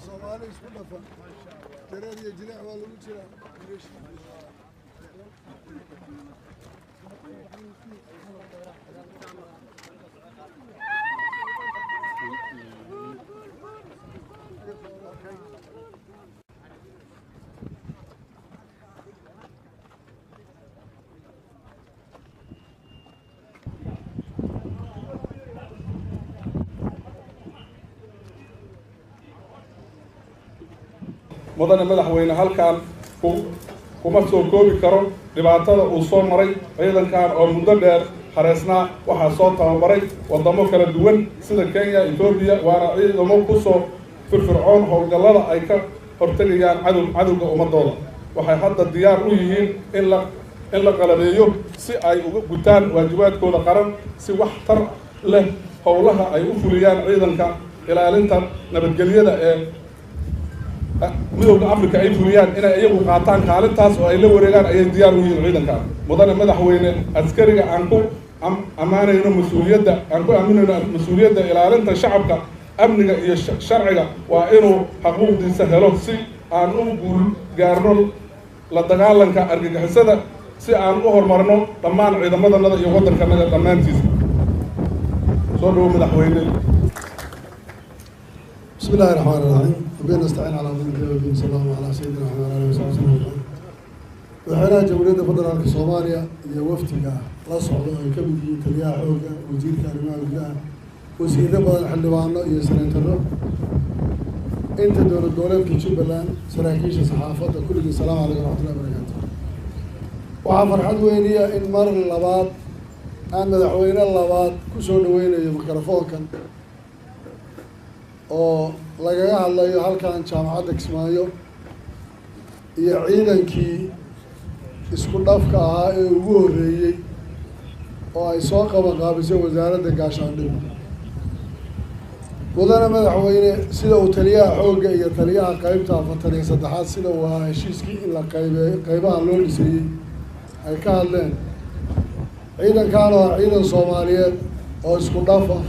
Somali isku dhafan dareer iyo jilaac waa lagu jiraa mudane madaxweyne halkan kuma soo koobi karo dhibaatada uu soo maray ciidankan oo muddo dheer xareesnaa waxaa soo tababaray wadamo kala duwan sida Kenya, Ethiopia waana ciidamo ku soo firfircoon howlgallada ay ka hortagayaan cadowga ummadooda waxay hadda diyaar u yihiin in la qalabeeyo si ay uga gutaan waajibaadkooda qaran si wax tar leh howlaha ay u fuliyaan ciidanka ilaalinta nabadgelyada ee midowga Afrika ay fuliyaan inay iyagu qaataan kaalintaas oo ay la wareegaan ayay diyaar u yihiin ciidanka mudane madaxweyne askariga aan ku amaanayno mas'uuliyadda ilaalinta shacabka amniga iyo sharciga waa inuu xuquuqdiisa helo si aan u guul gaarno la dagaalanka argagixisada si aan u horumarno dhammaan ciidamadana iyo waddankanaga dhammaantiisa soo dhawo madaxweyne بسم الله الرحمن الرحيم وبين نستعين على امر الدين والدين صلى الله على سيدنا محمد وعلى اله وصحبه وسلم وحنا جمهورية فدرالك Soomaaliya iyo waftiga la socdo ay ka mid yihiin taliyaha xoogga wasiirka arrimaha gudaha wasiirada badan xildhibaano iyo senatarro inta dowlad goboleedka Jubbaland saraakiisha saxaafadda kulligiin salaamu calaykum waraxmatullahi wabarakaatuh waxaa farxad weyniya in mar labaad aan madaxweyne labaad ku soo dhaweynayo mikrofoonkan oo lagaga hadlayo halkan jaamacadda Kismaayo iyo ciidankii isku dhafka ahaa ee ugu horreeyey oo ay soo qabanqaabisay wasaaradda gaashaandhigga mudane madaxweyne sida uu taliyaha xoogga iyo taliyaha qaybta 43 sida uu ahaa heshiiskii in la qaybaha loo dhiseeyey ay ka hadleen ciidankan waa ciidan Soomaaliyeed oo isku dhaf ah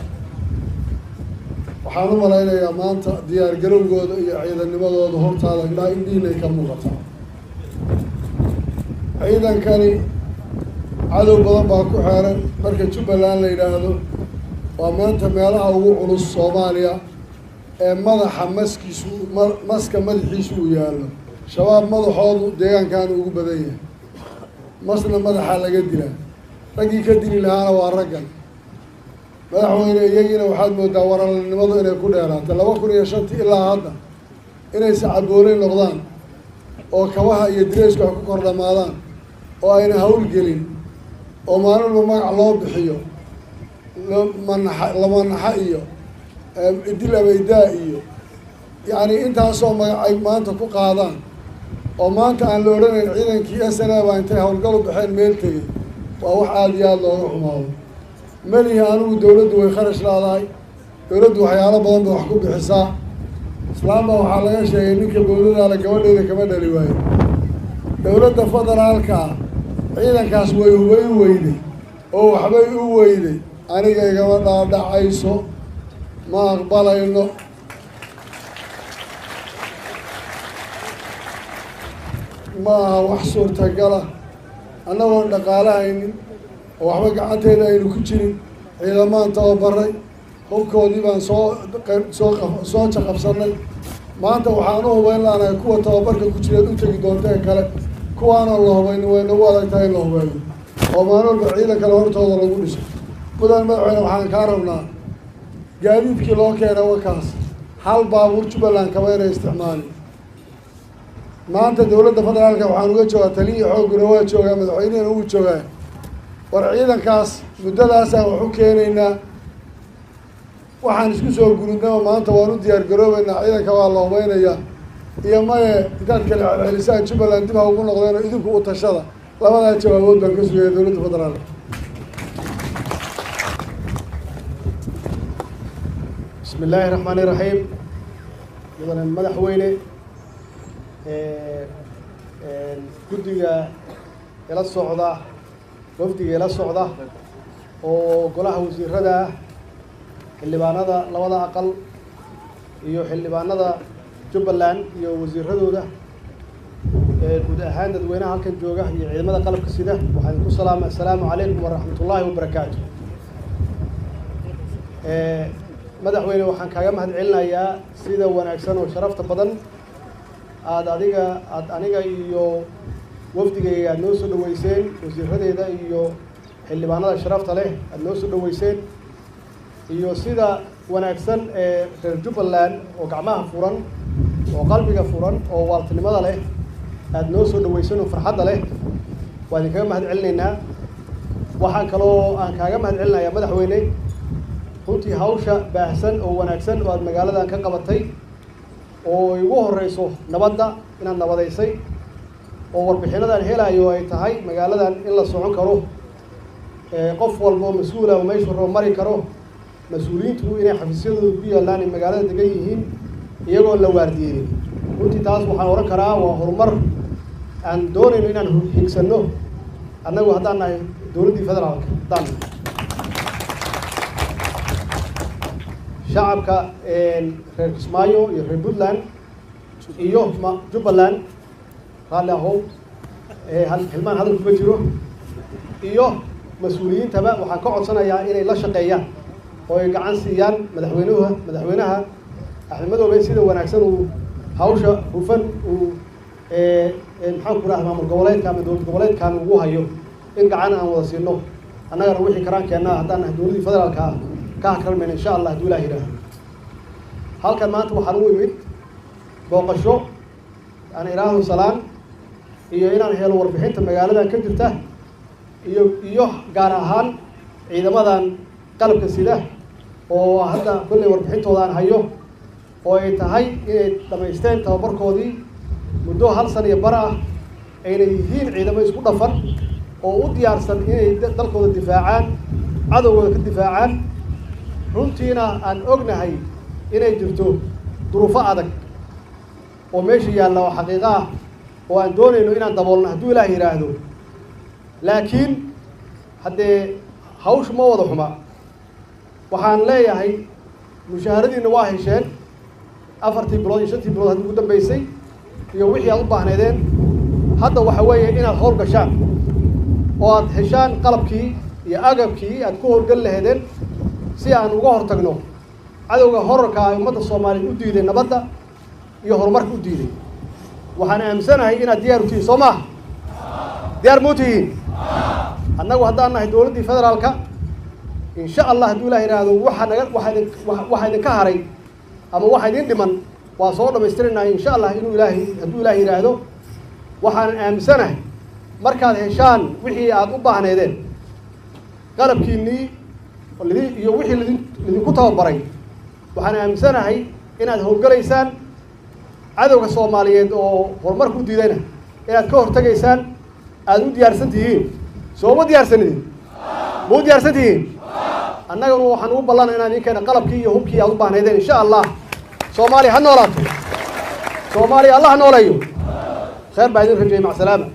waxaan u malaynayaa maanta diyaar garowgooda iyo ciidannimadooda hortaada ilaa indhiinay ka muuqataa ciidankani cadow badan baa ku xeeran marka Jubbaland la yidhaahdo waa maanta meelaha ugu culus Soomaaliya ee madaxa maska madaxiisu uu yaallo shabaab madaxoodu deegaankan ugu badan yahay masna madaxa laga dilaa raggii ka dili lahaana waa raggan madaxweyne iyagiina waxaad moodaa waralanimadu inay ku dheeraatay 2005 ilaa hadda inay sacaboolay noqdaan oo kabaha iyo direesku ay ku kor dhamaadaan oo ayna hawl gelin oo maalinba magac loo bixiyo lamanaxa iyo idil abaydaa iyo yacni intaasoo magac ay maanta ku qaadaan oo maanta aan la odhanayn ciidankii SNA baa intay howlgal u baxeen meel tegey waa wax aada iyo aada looga xumaado malihi anigu dowladdu way kharash laadahay dowladdu waxyaalo badan bay wax ku bixisaa islaamba waxaa laga sheegay ninka bowladaala gabadheeda kama dhali waayo dowladda federaalka ah ciidankaas way hubayn weyday oo waxbay u weyday aniga igama dhaadhacayso ma aqbalayno ma aha wax suurtagala annagoon dhaqaalahaynin oo waxba gacanteeda aynu ku jirin ciidamaan tababaray hubkoodii baan soo jaqabsanay maanta waxaan u hubayn laanahay kuwa tababarka ku jireed u tegi doonta ee kale kuwaanaan la hubayni way nagu adag tahay in la hubeeyo oo maalin walba ciidan kale hortooda lagu dhiso mudane madaxweyne waxaan kaa rabnaa gaadiidkii loo keenay wakaas hal baabuur Jubbaland kaba inay isticmaali maanta dowladda federaalka waxaan uga joogaa taliya xoogguna waa joogaa madaxweynehina wuu joogaa war ciidankaas muddadaasaan wax u keenaynaa waxaan isku soo gurudnaba maanta waan u diyaar garoobaynaa ciidanka waa la hubeynayaa iyo maye intaad kala celcelisaan Jubbaland dib ha ugu noqdeen oo idinku u tashada labadaa jawaabood baan ka sugaya dowladda federaalka. بسم الله الرحمن الرحيم. مدن مدحوينه guddiga ila socda wafdiga ila socda oo golaha wasiirada xildhibaanada labada aqal iyo xildhibaanada Jubbaland iyo wasiiradooda guud ahaan dadweynaha halkan jooga iyo ciidamada qalabka sida waxaan ku salaamay assalaamu calaykum wa rahmatullaahi wa barakaatuh. madaxweyne waxaan kaaga mahadcelinayaa sida wanaagsan oo sharafta badan aad aniga iyo wafdigayga aad noo soo dhaweyseen wasiiradeeda iyo xildhibaanada sharafta leh aad noo soo dhaweyseen iyo sida wanaagsan ee reer Jubbaland oo gacmaha furan oo qalbiga furan oo waaltinimada leh aad noo soo dhaweyseen oo farxadda leh waan kaaga mahadcelinaynaa. waxaan kaloo aan kaaga mahadcelinayaa madaxweyne runtii hawsha baahsan oo wanaagsan oo aad magaaladan ka qabatay oo ugu horeyso nabadda inaad nabadaysay oo warbixinadan helayo ay tahay magaaladan in la socon karo qof walba oo mas'uul ah meesha roo mari karo mas'uuliyiintu inay xafiisyadooda ku yaalaan in magaalada degan yihiin iyagoo la waardiyeeyay. runtii taas waxaan oran karaa waa horumar aan doonayno inaan higsano annagu haddaan nahay dowladdii federaalka haddaan shacabka reer Kismaayo iyo reer Puntland iyo Jubbaland raalli ahow hilmaan hadal kuma jiro iyo mas'uuliyiintaba waxaan ka codsanayaa inay la shaqeeyaan oo ay gacan siiyaan madaxweynaha Axmed Madoobe sida wanaagsan uu hawsha hufan uu maxaan ku raahdaa maamul goboleedka ama dowlad goboleedkan ugu hayo in gacan aan wada siino annagana wixii karaan keenaa haddaan nahay dowladdii federaalka ka kalmayna insha Allah hadduu Ilaahay yiraahdo. halkan maanta waxaan u imid booqasho aan iraahdo salaan iyo inaan helo warbixinta magaaladan ka jirta iyo gaar ahaan ciidamadan qalabka sida oo hadda kulli warbixintooda aan hayo oo ay tahay inay dhamaysteen tababarkoodii muddo 1 sano iyo bar ah ayna yihiin ciidamo isku dhafan oo u diyaarsan inay dalkooda difaacaan cadowgooda ka difaacaan. runtiina aan ognahay inay jirto duruufo adag oo meesha yaalla oo xaqiiqo ah oo aan doonayno inaan daboolno hadduu Ilaahay yiraahdo. laakiin haddee hawshu ma wada xuma waxaan leeyahay mushaharadiina waa hesheen 4 bilood iyo 5 bilood haddii ugu dambeysay iyo wixii aad u baahneedeen hadda waxa weeye inaad howl gashaan oo aad heshaan qalabkii iyo agabkii aad ku howlgal lahaydeen si aan uga hortagno cadowga horarka ay ummadda Soomaaliyeed u diiday nabadda iyo horumarka u diiday. waxaan aaminsanahay inaad diyaar u tihiin soo maaha diyaar ma tihiin annagu haddaan nahay dowladdii federaalka insha Allah hadduu Ilaahay yiraahdo waxa idinka haray ama waxa idin dhiman waa soo dhamaystirinaa insha Allah inuu Ilaahay hadduu Ilaahay yiraahdo. waxaan aaminsanahay markaad heshaan wixii aad u baahneedeen qalabkiinii iyo wixii idinku tababaray waxaan aaminsanahay inaad howlgalaysaan cadowga Soomaaliyeed oo horumarka u diidayna inaad ka hortagaysaan aad u diyaarsan tihiin soo ma diyaarsanidin ma u diyaarsan tihiin annaguna waxaan ugu ballanaa inaan idinkeena qalabkii iyo hubkii aad u baahneedeen insha Allah. Soomaaliya ha noolaato Soomaaliya Allah ha nooleeyo khayr baa idin rajayay mac salaama.